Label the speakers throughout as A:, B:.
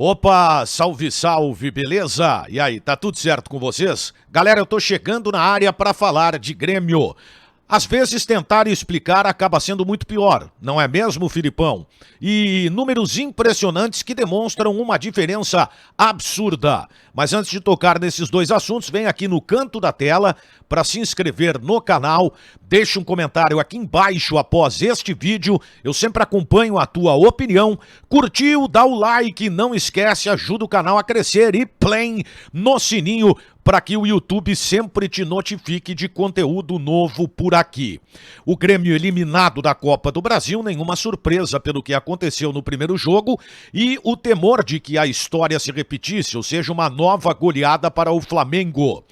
A: Opa, salve, salve, beleza? E aí, tá tudo certo com vocês? Galera, eu tô chegando na área para falar de Grêmio. Às vezes tentar explicar acaba sendo muito pior, não é mesmo, Filipão? E números impressionantes que demonstram uma diferença absurda. Mas antes de tocar nesses dois assuntos, vem aqui no canto da tela para se inscrever no canal. Deixa um comentário aqui embaixo após este vídeo. Eu sempre acompanho a tua opinião. Curtiu, dá o like, não esquece, ajuda o canal a crescer e play no sininho para que o YouTube sempre te notifique de conteúdo novo por aqui. O Grêmio eliminado da Copa do Brasil, nenhuma surpresa pelo que aconteceu no primeiro jogo e o temor de que a história se repetisse, ou seja, uma nova goleada para o Flamengo.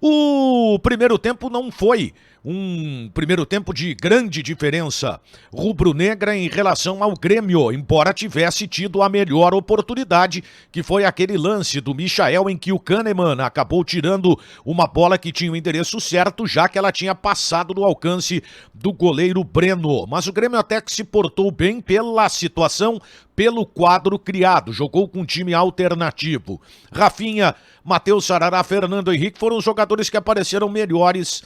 A: O primeiro tempo não foi um primeiro tempo de grande diferença rubro-negra em relação ao Grêmio, embora tivesse tido a melhor oportunidade, que foi aquele lance do Michael em que o Kahneman acabou tirando uma bola que tinha o endereço certo, já que ela tinha passado do alcance do goleiro Breno. Mas o Grêmio até que se portou bem pela situação, pelo quadro criado, jogou com um time alternativo. Rafinha, Matheus Sarará, Fernando Henrique foram os jogadores que apareceram melhores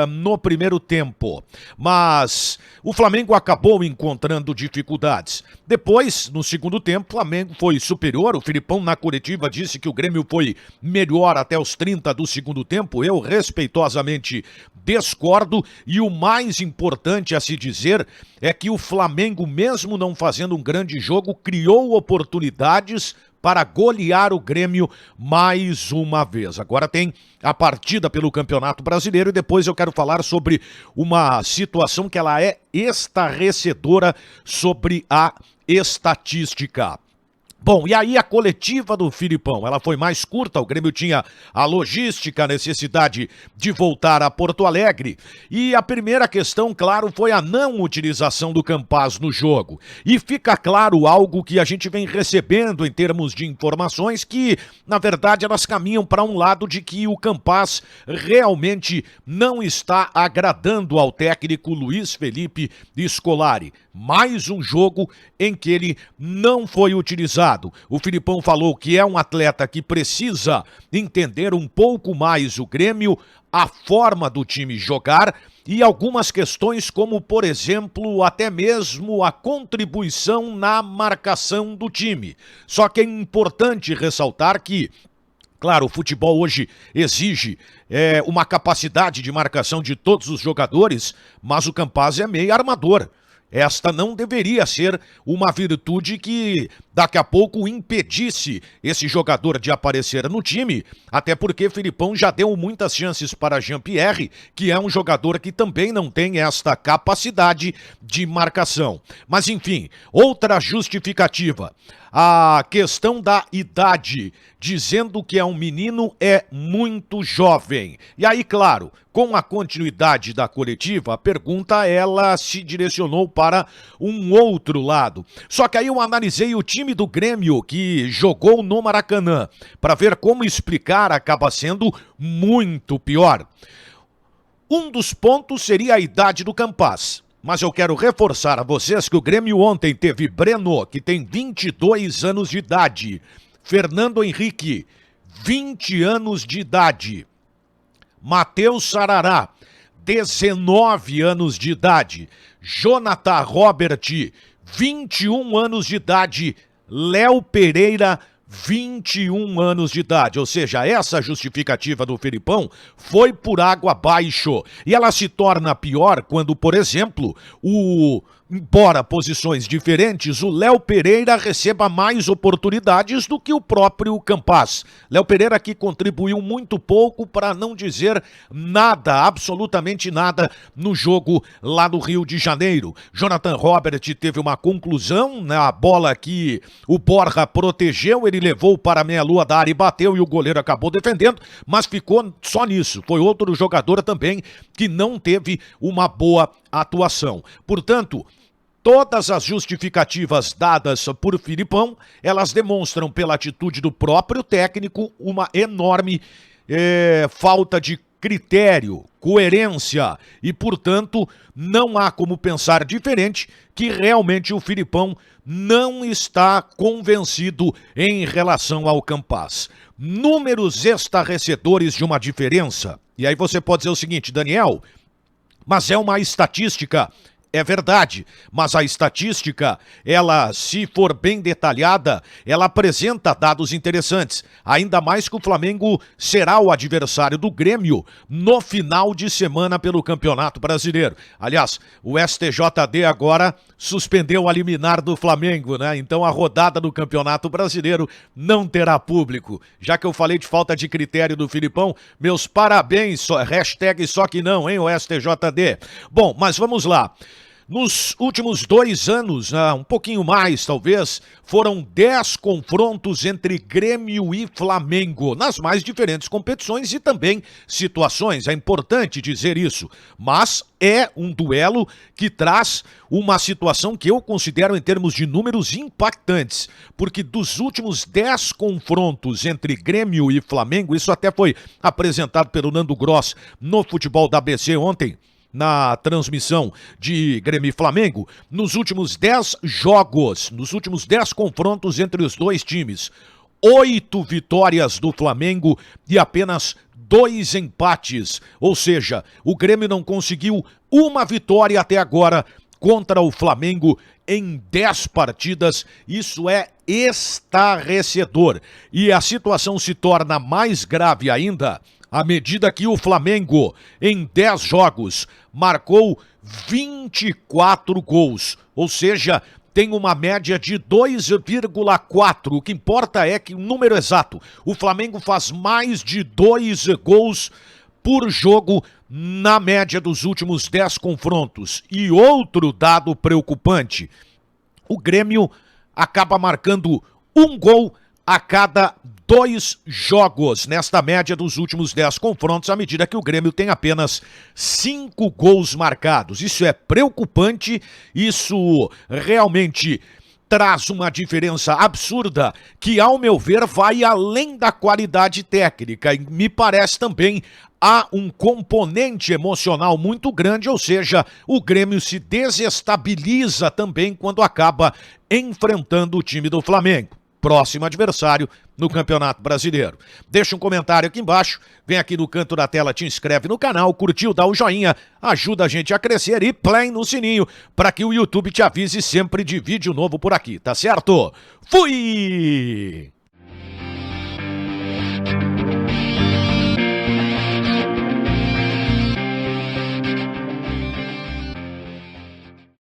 A: no primeiro tempo. Mas o Flamengo acabou encontrando dificuldades. Depois, no segundo tempo, o Flamengo foi superior. O Filipão, na coletiva, disse que o Grêmio foi melhor até os 30 do segundo tempo. Eu, respeitosamente, discordo. E o mais importante a se dizer é que o Flamengo, mesmo não fazendo um grande jogo, criou oportunidades para golear o Grêmio mais uma vez. Agora tem a partida pelo Campeonato Brasileiro e depois eu quero falar sobre uma situação que ela é estarrecedora sobre a estatística. Bom, e aí a coletiva do Filipão, ela foi mais curta, o Grêmio tinha a logística, a necessidade de voltar a Porto Alegre, e a primeira questão, claro, foi a não utilização do Campaz no jogo. E fica claro algo que a gente vem recebendo em termos de informações que, na verdade, elas caminham para um lado de que o Campaz realmente não está agradando ao técnico Luiz Felipe Scolari. Mais um jogo em que ele não foi utilizado. O Filipão falou que é um atleta que precisa entender um pouco mais o Grêmio, a forma do time jogar e algumas questões como, por exemplo, até mesmo a contribuição na marcação do time. Só que é importante ressaltar que, claro, o futebol hoje exige uma capacidade de marcação de todos os jogadores, mas o Campaz é meio armador. Esta não deveria ser uma virtude que daqui a pouco impedisse esse jogador de aparecer no time, até porque Filipão já deu muitas chances para Jean-Pierre, que é um jogador que também não tem esta capacidade de marcação. Mas enfim, outra justificativa, a questão da idade, dizendo que é um menino é muito jovem. E aí, claro, com a continuidade da coletiva, a pergunta ela se direcionou para um outro lado. Só que aí eu analisei o time do Grêmio que jogou no Maracanã para ver como explicar, acaba sendo muito pior. Um dos pontos seria a idade do Campaz. Mas eu quero reforçar a vocês que o Grêmio ontem teve Breno, que tem 22 anos de idade. Fernando Henrique, 20 anos de idade. Matheus Sarará, 19 anos de idade. Jonathan Robert, 21 anos de idade. Léo Pereira, 21 anos de idade, ou seja, essa justificativa do Filipão foi por água abaixo. E ela se torna pior quando, por exemplo, embora posições diferentes, o Léo Pereira receba mais oportunidades do que o próprio Campaz. Léo Pereira que contribuiu muito pouco, para não dizer nada, absolutamente nada, no jogo lá no Rio de Janeiro. Jonathan Robert teve uma conclusão na bola que o Borja protegeu, ele levou para a meia-lua da área e bateu e o goleiro acabou defendendo, mas ficou só nisso. Foi outro jogador também que não teve uma boa atuação. Portanto, todas as justificativas dadas por Filipão, elas demonstram pela atitude do próprio técnico uma enorme falta de critério, coerência e, portanto, não há como pensar diferente que realmente o Filipão não está convencido em relação ao Campaz. Números estarrecedores de uma diferença. E aí você pode dizer o seguinte, Daniel, mas é uma estatística. É verdade, mas a estatística, ela, se for bem detalhada, ela apresenta dados interessantes. Ainda mais que o Flamengo será o adversário do Grêmio no final de semana pelo Campeonato Brasileiro. Aliás, o STJD agora suspendeu a liminar do Flamengo, né? Então a rodada do Campeonato Brasileiro não terá público. Já que eu falei de falta de critério do Filipão, meus parabéns, hashtag só que não, hein, o STJD. Bom, mas vamos lá. Nos últimos 2 anos, um pouquinho mais talvez, foram 10 confrontos entre Grêmio e Flamengo, nas mais diferentes competições e também situações, é importante dizer isso, mas é um duelo que traz uma situação que eu considero em termos de números impactantes, porque dos últimos 10 confrontos entre Grêmio e Flamengo, isso até foi apresentado pelo Nando Gross no Futebol da ABC ontem, na transmissão de Grêmio e Flamengo, nos últimos 10 jogos, nos últimos 10 confrontos entre os dois times, 8 vitórias do Flamengo e apenas 2 empates, ou seja, o Grêmio não conseguiu uma vitória até agora contra o Flamengo em 10 partidas, isso é estarrecedor. E a situação se torna mais grave ainda à medida que o Flamengo, em 10 jogos, marcou 24 gols, ou seja, tem uma média de 2,4. O que importa é que o número exato, o Flamengo faz mais de 2 gols por jogo na média dos últimos 10 confrontos. E outro dado preocupante, o Grêmio acaba marcando 1 gol a cada 2 jogos, nesta média dos últimos 10 confrontos, à medida que o Grêmio tem apenas 5 gols marcados. Isso é preocupante, isso realmente traz uma diferença absurda que, ao meu ver, vai além da qualidade técnica e me parece também há um componente emocional muito grande, ou seja, o Grêmio se desestabiliza também quando acaba enfrentando o time do Flamengo, próximo adversário no Campeonato Brasileiro. Deixa um comentário aqui embaixo, vem aqui no canto da tela, te inscreve no canal, curtiu, dá o joinha, ajuda a gente a crescer e play no sininho para que o YouTube te avise sempre de vídeo novo por aqui, tá certo? Fui!